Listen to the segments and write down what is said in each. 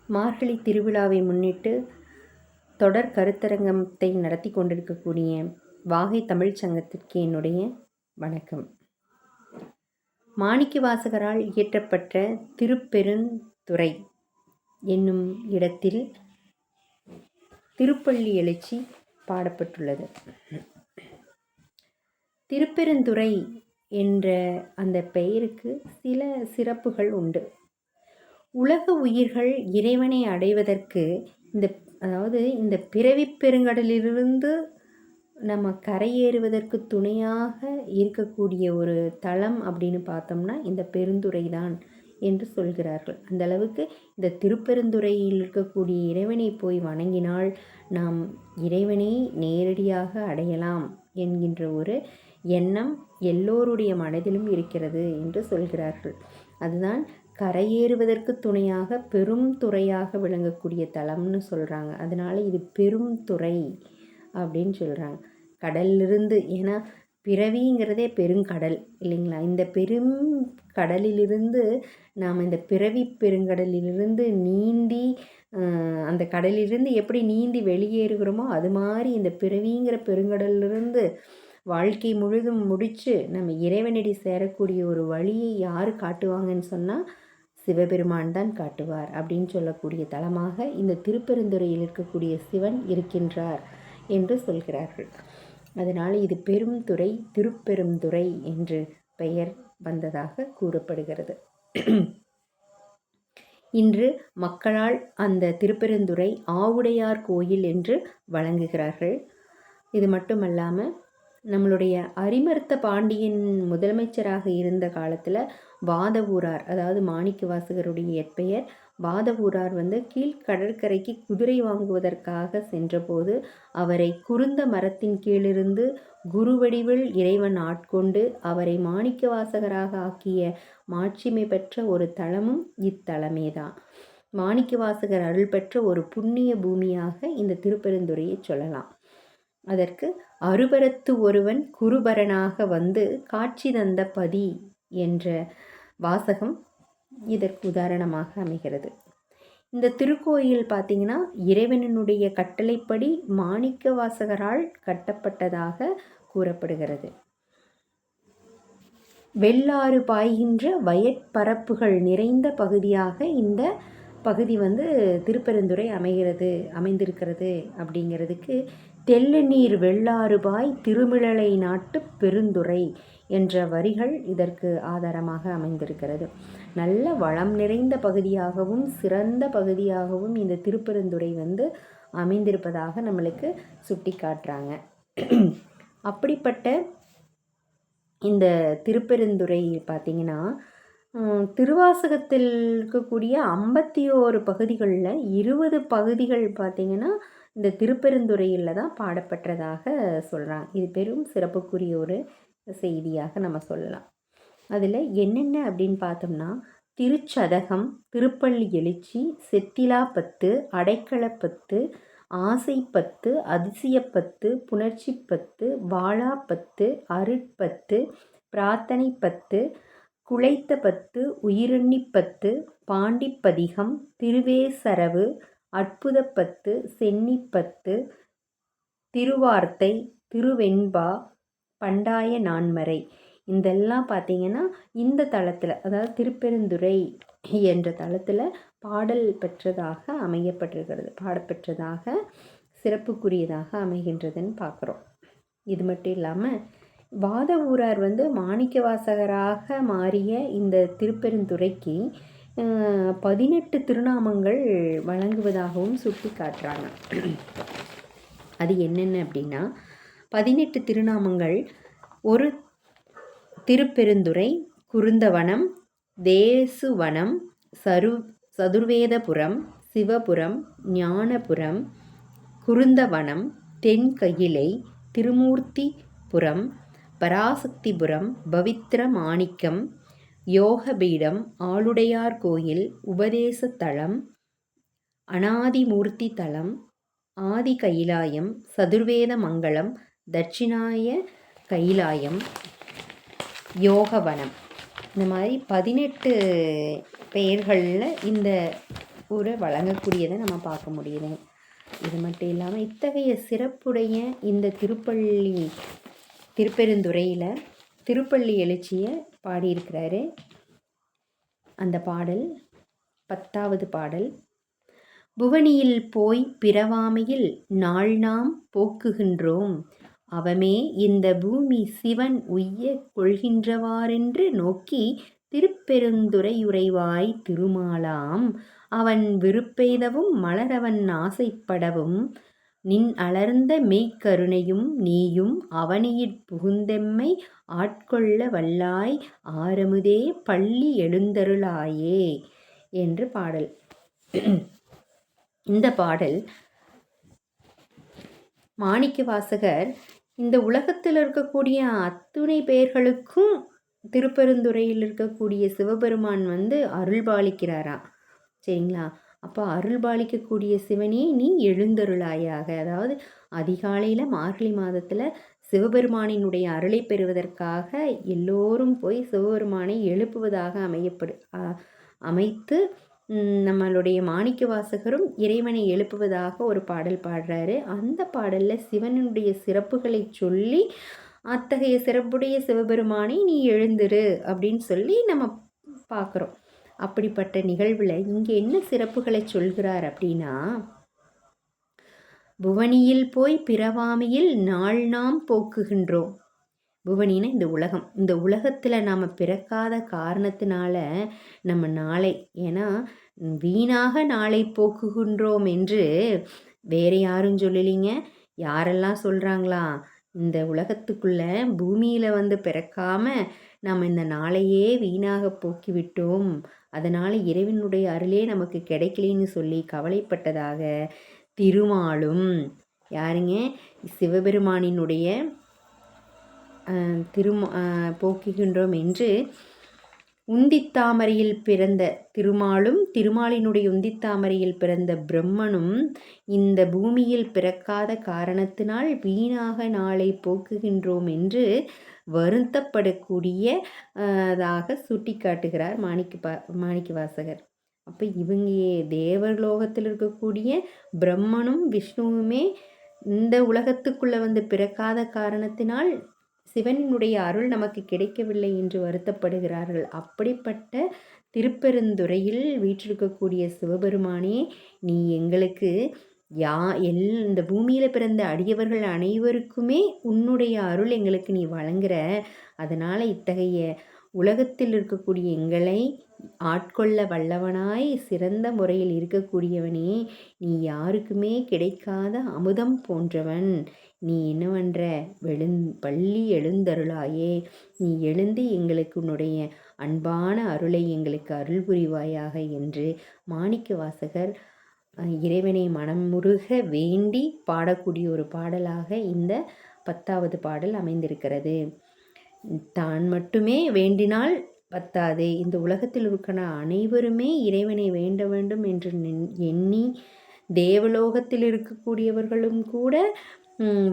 மார்கழி திருவிழாவை முன்னிட்டு தொடர் கருத்தரங்கத்தை நடத்தி கொண்டிருக்கக்கூடிய வாகை தமிழ்ச் சங்கத்திற்கு என்னுடைய வணக்கம். மாணிக்கவாசகரால் இயற்றப்பட்ட திருப்பெருந்துறை என்னும் இடத்தில் திருப்பள்ளி எழுச்சி பாடப்பட்டுள்ளது. திருப்பெருந்துறை என்ற அந்த பெயருக்கு சில சிறப்புகள் உண்டு. உலக உயிர்கள் இறைவனை அடைவதற்கு இந்த பிறவி பெருங்கடலிலிருந்து நம்ம கரையேறுவதற்கு துணையாக இருக்கக்கூடிய ஒரு தலம் அப்படின்னு பார்த்தோம்னா இந்த பெருந்துறை தான் என்று சொல்கிறார்கள். அந்த அளவுக்கு இந்த திருப்பெருந்துறையில் இருக்கக்கூடிய இறைவனை போய் வணங்கினால் நாம் இறைவனை நேரடியாக அடையலாம் என்கின்ற ஒரு எண்ணம் எல்லோருடைய மனதிலும் இருக்கிறது என்று சொல்கிறார்கள். அதுதான் கரையேறுவதற்கு துணையாக பெரும் துறையாக விளங்கக்கூடிய தலம்னு சொல்கிறாங்க. அதனால் இது பெரும் துறை அப்படின்னு சொல்கிறாங்க. கடலிலிருந்து, ஏன்னா பிறவிங்கிறதே பெருங்கடல் இல்லைங்களா? இந்த பெரும் கடலிலிருந்து நாம் இந்த பிறவி பெருங்கடலிலிருந்து நீந்தி அந்த கடலிலிருந்து எப்படி நீந்தி வெளியேறுகிறோமோ அது மாதிரி இந்த பிறவிங்கிற பெருங்கடலிலிருந்து வாழ்க்கை முழுதும் முடித்து நம்ம இறைவனடி சேரக்கூடிய ஒரு வழியை யார் காட்டுவாங்கன்னு சொன்னால் சிவபெருமான் தான் காட்டுவார் அப்படின்னு சொல்லக்கூடிய தலமாக இந்த திருப்பெருந்துறையில் இருக்கக்கூடிய சிவன் இருக்கின்றார் என்று சொல்கிறார்கள். அதனால் இது பெரும் துறை, திருப்பெருந்துறை என்று பெயர் வந்ததாக கூறப்படுகிறது. இன்று மக்களால் அந்த திருப்பெருந்துறை ஆவுடையார் கோயில் என்று வழங்குகிறார்கள். இது மட்டுமல்லாமல் நம்மளுடைய அரிமர்த்த பாண்டியன் முதலமைச்சராக இருந்த காலத்தில் வாதவூரார், அதாவது மாணிக்கவாசகருடைய இயற்பெயர் வாதவூரார் கீழ்கடற்கரைக்கு குதிரை வாங்குவதற்காக சென்றபோது அவரை குருந்த மரத்தின் கீழிருந்து குருவடிவில் இறைவன் ஆட்கொண்டு அவரை மாணிக்கவாசகராக ஆக்கிய மாட்சிமை பெற்ற ஒரு தலமும் இத்தலமேதான். மாணிக்கவாசகர் அருள் பெற்ற ஒரு புண்ணிய பூமியாக இந்த திருப்பெருந்துறையை சொல்லலாம். அதற்கு அருபரத்து ஒருவன் குருபரனாக வந்து காட்சி தந்த பதி என்ற வாசகம் இதற்கு உதாரணமாக அமைகிறது. இந்த திருக்கோயில் பார்த்திங்கன்னா இறைவனுடைய கட்டளைப்படி மாணிக்கவாசகரால் கட்டப்பட்டதாக கூறப்படுகிறது. வெள்ளாறு பாய்கின்ற வயற்பரப்புகள் நிறைந்த பகுதியாக இந்த பகுதி திருப்பெருந்துறை அமைந்திருக்கிறது அப்படிங்கிறதுக்கு தெள்ளநீர் வெள்ளாறுபாய் திருமிழலை நாட்டு பெருந்துறை என்ற வரிகள் இதற்கு ஆதாரமாக அமைந்திருக்கிறது. நல்ல வளம் நிறைந்த பகுதியாகவும் சிறந்த பகுதியாகவும் இந்த திருப்பெருந்துறை அமைந்திருப்பதாக நம்மளுக்கு சுட்டி காட்டுறாங்க. அப்படிப்பட்ட இந்த திருப்பெருந்துறை பார்த்திங்கன்னா திருவாசகத்தில் இருக்கக்கூடிய 51 பகுதிகளில் 20 பகுதிகள் பார்த்திங்கன்னா இந்த திருப்பெருந்துறையில் தான் பாடப்பட்டதாக சொல்கிறாங்க. இது பெரும் சிறப்புக்குரிய ஒரு செய்தியாக நம்ம சொல்லலாம். அதில் என்னென்ன அப்படின்னு பார்த்தோம்னா திருச்சதகம், திருப்பள்ளி எழுச்சி, செத்திலாப்பத்து, அடைக்கலப்பத்து, ஆசைப்பத்து, அதிசயப்பத்து, புணர்ச்சிப்பத்து, வாழாப்பத்து, அருட்பத்து, பிரார்த்தனைப்பத்து, குழைத்த பத்து, உயிரெண்ணிப்பத்து, பாண்டிப்பதிகம், திருவேசரவு, அற்புதப்பத்து, சென்னிப்பத்து, திருவார்த்தை, திருவெண்பா, பண்டாய நான்மறை இதெல்லாம் பார்த்திங்கன்னா இந்த தளத்தில், அதாவது திருப்பெருந்துறை என்ற தளத்தில் பாடல் பெற்றதாக அமையப்பட்டிருக்கிறது, பாடப்பெற்றதாக சிறப்புக்குரியதாக அமைகின்றதுன்னு பார்க்குறோம். இது மட்டும் இல்லாமல் வாதவூரார் மாணிக்கவாசகராக மாறிய இந்த திருப்பெருந்துறைக்கு 18 திருநாமங்கள் வழங்குவதாகவும் சுட்டி காட்டுறாங்க. அது என்னென்ன அப்படின்னா 18 திருநாமங்கள்: ஒரு திருப்பெருந்துறை, குருந்தவனம், தேசுவனம், சதுர்வேதபுரம், சிவபுரம், ஞானபுரம், குருந்தவனம், தென்கயிலை, திருமூர்த்திபுரம், பராசக்திபுரம், பவித்ர மாணிக்கம், யோகபீடம், ஆளுடையார் கோயில், உபதேசத்தலம், அநாதிமூர்த்தி தலம், ஆதி கைலாயம், சதுர்வேத மங்கலம், தட்சிணாய கைலாயம், யோகவனம். இந்த மாதிரி 18 பெயர்களில் இந்த வழங்கக்கூடியதை நம்ம பார்க்க முடியுது. இது மட்டும் இல்லாமல் இத்தகைய சிறப்புடைய இந்த திருப்பெருந்துறையில் திருப்பள்ளி எழுச்சியை பாடியிருக்கிறாரு. அந்த பாடல் 10வது பாடல். புவனியில் போய் பிறவாமையில் நாள் நாம் போக்குகின்றோம், அவமே இந்த பூமி சிவன் உய்ய கொள்கின்றவாறென்று நோக்கி திருப்பெருந்துறையுறைவாய் திருமாலாம் அவன் விருப்பெய்தவும் மலரவன் ஆசைப்படவும் நின் அலர்ந்த மெய்க்கருணையும் நீயும் அவனியிற் புகுந்தெம்மை ஆட்கொள்ள வல்லாய் ஆரமுதே பள்ளி எழுந்தருளாயே என்று பாடல். இந்த பாடல் மாணிக்கவாசகர் இந்த உலகத்தில் இருக்கக்கூடிய அத்துணை பேர்களுக்கும் திருப்பெருந்துறையில் இருக்கக்கூடிய சிவபெருமான் அருள்பாலிக்கிறாராம். சரிங்களா? அப்போ அருள்பாலிக்கக்கூடிய சிவனே நீ எழுந்தருளாயாக. அதாவது அதிகாலையில் மார்கழி மாதத்தில் சிவபெருமானினுடைய அருளை பெறுவதற்காக எல்லோரும் போய் சிவபெருமானை எழுப்புவதாக அமைத்து நம்மளுடைய மாணிக்கவாசகரும் இறைவனை எழுப்புவதாக ஒரு பாடல் பாடுறாரு. அந்த பாடலில் சிவனுடைய சிறப்புகளை சொல்லி அத்தகைய சிறப்புடைய சிவபெருமானை நீ எழுந்துரு அப்படின்னு சொல்லி நம்ம பார்க்குறோம். அப்படிப்பட்ட நிகழ்வில் இங்கே என்ன சிறப்புகளை சொல்கிறார் அப்படின்னா, புவனியில் போய் பிறவாமையில் நாள் நாம் போக்குகின்றோம். புவனின்னா இந்த உலகம். இந்த உலகத்தில் நாம் பிறக்காத காரணத்தினால நம்ம நாளை, ஏன்னா வீணாக நாளை போக்குகின்றோம் என்று வேறு யாரும் சொல்லலிங்க. யாரெல்லாம் சொல்கிறாங்களா, இந்த உலகத்துக்குள்ளே பூமியில் பிறக்காம நம்ம இந்த நாளையே வீணாக போக்கிவிட்டோம், அதனால் இறைவனுடைய அருளே நமக்கு கிடைக்கலின்னு சொல்லி கவலைப்பட்டதாக திருமாலும், யாருங்க, சிவபெருமானினுடைய போக்குகின்றோம் என்று உந்தித்தாமரையில் பிறந்த திருமாலும் திருமாலினுடைய உந்தித்தாமரையில் பிறந்த பிரம்மனும் இந்த பூமியில் பிறக்காத காரணத்தினால் வீணாக நாளை போக்குகின்றோம் என்று வருத்தப்படக்கூடியதாக சுட்டி காட்டுகிறார் மாணிக்கவாசகர். அப்போ இவங்க தேவலோகத்தில் இருக்கக்கூடிய பிரம்மனும் விஷ்ணுவுமே இந்த உலகத்துக்குள்ளே பிறக்காத காரணத்தினால் சிவனுடைய அருள் நமக்கு கிடைக்கவில்லை என்று வருத்தப்படுகிறார்கள். அப்படிப்பட்ட திருப்பெருந்துறையில் வீற்றிருக்கக்கூடிய சிவபெருமானே, நீ எங்களுக்கு இந்த பூமியில் பிறந்த அடியவர்கள் அனைவருக்குமே உன்னுடைய அருள் எங்களுக்கு நீ வழங்குற, அதனால் இத்தகைய உலகத்தில் இருக்கக்கூடிய எங்களை ஆட்கொள்ள வல்லவனாய் சிறந்த முறையில் இருக்கக்கூடியவனே, நீ யாருக்குமே கிடைக்காத அமுதம் போன்றவன், நீ என்ன பண்ணுற, பள்ளி எழுந்தருளாயே, நீ எழுந்து எங்களுக்கு உன்னுடைய அன்பான அருளை எங்களுக்கு அருள் புரிவாயாக என்று மாணிக்கவாசகர் இறைவனை மனமுருக வேண்டி பாடக்கூடிய ஒரு பாடலாக இந்த 10வது பாடல் அமைந்திருக்கிறது. தான் மட்டுமே வேண்டினால் பத்தாது, இந்த உலகத்தில் இருக்கிற அனைவருமே இறைவனை வேண்ட வேண்டும் என்று எண்ணி தேவலோகத்தில் இருக்கக்கூடியவர்களும் கூட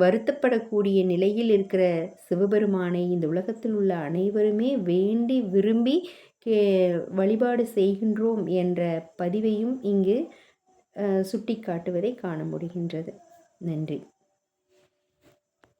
வருத்தப்படக்கூடிய நிலையில் இருக்கிற சிவபெருமானை இந்த உலகத்தில் உள்ள அனைவருமே வேண்டி விரும்பி வழிபாடு செய்கின்றோம் என்ற பதிவையும் இங்கு சுட்டி காட்டுவதை காண முடிகின்றது. நன்றி.